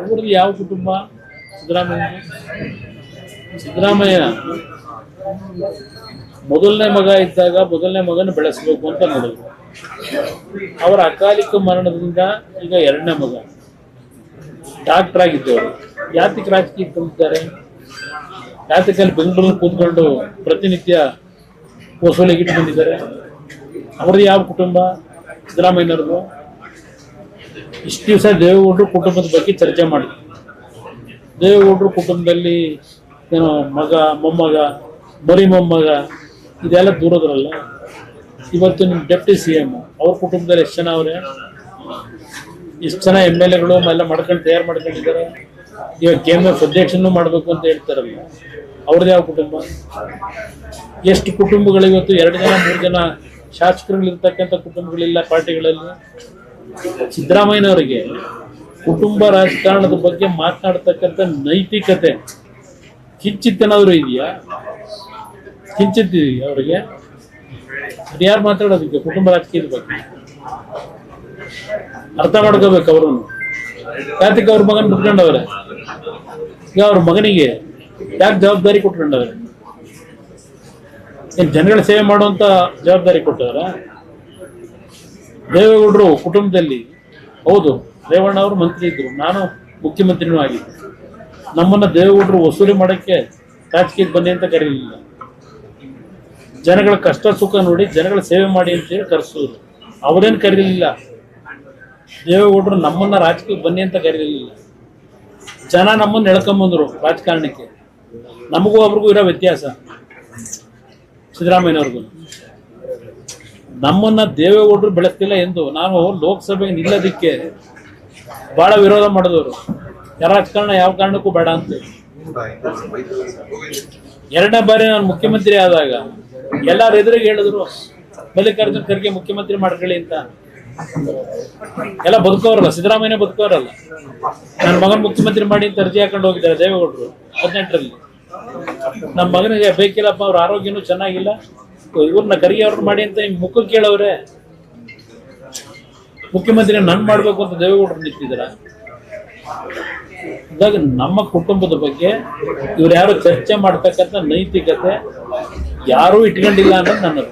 ಅವ್ರದ್ದು ಯಾವ ಕುಟುಂಬ? ಸಿದ್ದರಾಮಯ್ಯ ಮೊದಲನೇ ಮಗ ಇದ್ದಾಗ ಮೊದಲನೇ ಮಗನ ಬೆಳೆಸಬೇಕು ಅಂತ ನೋಡಿದ್ರು. ಅವರ ಅಕಾಲಿಕ ಮರಣದಿಂದ ಈಗ ಎರಡನೇ ಮಗ ಡಾಕ್ಟರ್ ಆಗಿದ್ದವರು ಯಾತಕ್ಕೆ ರಾಜಕೀಯಕ್ಕೆ ಬಂದಿದ್ದಾರೆ? ಯಾತಕ್ಕೆ ಅಲ್ಲಿ ಬೆಂಗಳೂರು ಕೂತ್ಕೊಂಡು ಪ್ರತಿನಿತ್ಯ ವಸೂಲಿಗಿಟ್ಟು ಬಂದಿದ್ದಾರೆ? ಅವ್ರದ್ದು ಯಾವ ಕುಟುಂಬ? ಸಿದ್ದರಾಮಯ್ಯನವ್ರದ್ದು. ಇಷ್ಟು ದಿವಸ ದೇವೇಗೌಡರು ಕುಟುಂಬದ ಬಗ್ಗೆ ಚರ್ಚೆ ಮಾಡಿ, ದೇವೇಗೌಡರು ಕುಟುಂಬದಲ್ಲಿ ಏನೋ ಮಗ, ಮೊಮ್ಮಗ, ಬರೀ ಮೊಮ್ಮಗ ಇದೆಲ್ಲ ದೂರದ್ರಲ್ಲ. ಇವತ್ತು ನಿಮ್ಮ ಡೆಪ್ಟಿ CM ಅವ್ರ ಕುಟುಂಬದಲ್ಲಿ ಎಷ್ಟು ಜನ ಅವರೇ? ಎಷ್ಟು ಜನ MLAಗಳು ಎಲ್ಲ ಮಾಡ್ಕೊಂಡು ತಯಾರು ಮಾಡ್ಕೊಂಡಿದ್ದಾರೆ. ಇವಾಗ KMF ಅಧ್ಯಕ್ಷನೂ ಮಾಡಬೇಕು ಅಂತ ಹೇಳ್ತಾರಲ್ಲ, ಅವ್ರದ್ದು ಯಾವ ಕುಟುಂಬ? ಎಷ್ಟು ಕುಟುಂಬಗಳು ಇವತ್ತು 2 ಜನ 3 ಜನ ಶಾಸಕರುಗಳಿರ್ತಕ್ಕಂಥ ಕುಟುಂಬಗಳಿಲ್ಲ ಪಾರ್ಟಿಗಳಲ್ಲಿ. ಸಿದ್ದರಾಮಯ್ಯನವರಿಗೆ ಕುಟುಂಬ ರಾಜಕಾರಣದ ಬಗ್ಗೆ ಮಾತನಾಡ್ತಕ್ಕಂಥ ನೈತಿಕತೆ ಕಿಂಚಿತ್ತೇನಾದ್ರು ಇದೆಯಾ? ಕಿಂಚಿತ್ತಿದೆಯಾ ಅವರಿಗೆ? ಯಾರು ಮಾತಾಡೋದಕ್ಕೆ ಕುಟುಂಬ ರಾಜಕೀಯದ ಬಗ್ಗೆ? ಅರ್ಥ ಮಾಡ್ಕೋಬೇಕು ಅವ್ರನ್ನು. ಯಾತಕ್ಕೆ ಅವ್ರ ಮಗನ ಬಿಟ್ಕೊಂಡವ್ರೆ? ಈಗ ಅವ್ರ ಮಗನಿಗೆ ಯಾಕೆ ಜವಾಬ್ದಾರಿ ಕೊಟ್ಕೊಂಡವ್ರೆ? ಏನ್ ಜನಗಳ ಸೇವೆ ಮಾಡುವಂತ ಜವಾಬ್ದಾರಿ ಕೊಟ್ಟವ್ರ? ದೇವೇಗೌಡರು ಕುಟುಂಬದಲ್ಲಿ ಹೌದು, ರೇವಣ್ಣ ಅವರು ಮಂತ್ರಿ ಇದ್ರು, ನಾನು ಮುಖ್ಯಮಂತ್ರಿನೂ ಆಗಿದ್ದೆ. ನಮ್ಮನ್ನ ದೇವೇಗೌಡರು ವಸೂಲಿ ಮಾಡಕ್ಕೆ ರಾಜಕೀಯಕ್ಕೆ ಬನ್ನಿ ಅಂತ ಕರೀಲಿಲ್ಲ. ಜನಗಳ ಕಷ್ಟ ಸುಖ ನೋಡಿ ಜನಗಳ ಸೇವೆ ಮಾಡಿ ಅಂತೇಳಿ ಕರೆಸೋರು. ಅವರೇನು ಕರೀಲಿಲ್ಲ. ದೇವೇಗೌಡರು ನಮ್ಮನ್ನ ರಾಜಕೀಯಕ್ಕೆ ಬನ್ನಿ ಅಂತ ಕರೀಲಿಲ್ಲ. ಜನ ನಮ್ಮನ್ನ ಎಳ್ಕೊಂಬಂದ್ರು ರಾಜಕಾರಣಕ್ಕೆ. ನಮಗೂ ಅವ್ರಿಗೂ ಇರೋ ವ್ಯತ್ಯಾಸ ಸಿದ್ದರಾಮಯ್ಯನವ್ರಿಗೂ. ನಮ್ಮನ್ನ ದೇವೇಗೌಡರು ಬೆಳೆಸ್ತಿಲ್ಲ ಎಂದು ನಾನು ಲೋಕಸಭೆಗೆ ನಿಲ್ಲೋದಿಕ್ಕೆ ಬಹಳ ವಿರೋಧ ಮಾಡಿದವರು. ರಾಜಕಾರಣ ಯಾವ ಕಾರಣಕ್ಕೂ ಬೇಡ ಅಂತ. ಎರಡನೇ ಬಾರಿ ನಾನು ಮುಖ್ಯಮಂತ್ರಿ ಆದಾಗ ಎಲ್ಲಾರು ಎದುರಿಗೆ ಹೇಳಿದ್ರು ಮಲ್ಲಿಕಾರ್ಜುನ ಖರ್ಗೆ ಮುಖ್ಯಮಂತ್ರಿ ಮಾಡ್ಕೊಳ್ಳಿ ಅಂತ. ಎಲ್ಲ ಬದುಕೋರಲ್ಲ, ಸಿದ್ದರಾಮಯ್ಯ ಬದುಕೋರಲ್ಲ. ನನ್ನ ಮಗನ ಮುಖ್ಯಮಂತ್ರಿ ಮಾಡಿ ಅಂತ ಅರ್ಜಿ ಹಾಕೊಂಡು ಹೋಗಿದ್ದಾರೆ ದೇವೇಗೌಡರು 18ರಲ್ಲಿ. ನಮ್ಮ ಮಗನಿಗೆ ಬೇಕಿಲ್ಲಪ್ಪ, ಅವ್ರ ಆರೋಗ್ಯನೂ ಚೆನ್ನಾಗಿಲ್ಲ, ಇವ್ರನ್ನ ಖರ್ಗೆ ಅವ್ರನ್ನ ಮಾಡಿ ಅಂತ ನಿಮ್ ಮುಖಕ್ಕೆ ಕೇಳವ್ರೆ. ಮುಖ್ಯಮಂತ್ರಿ ನನ್ ಮಾಡ್ಬೇಕು ಅಂತ ದೇವೇಗೌಡರು ನಿಂತಿದ್ದೀರ. ಇದಾಗ ನಮ್ಮ ಕುಟುಂಬದ ಬಗ್ಗೆ ಇವ್ರು ಯಾರು ಚರ್ಚೆ ಮಾಡ್ತಕ್ಕಂಥ ನೈತಿಕತೆ ಯಾರೂ ಇಟ್ಕೊಂಡಿಲ್ಲ ಅನ್ನೋದು ನನ್ನದು.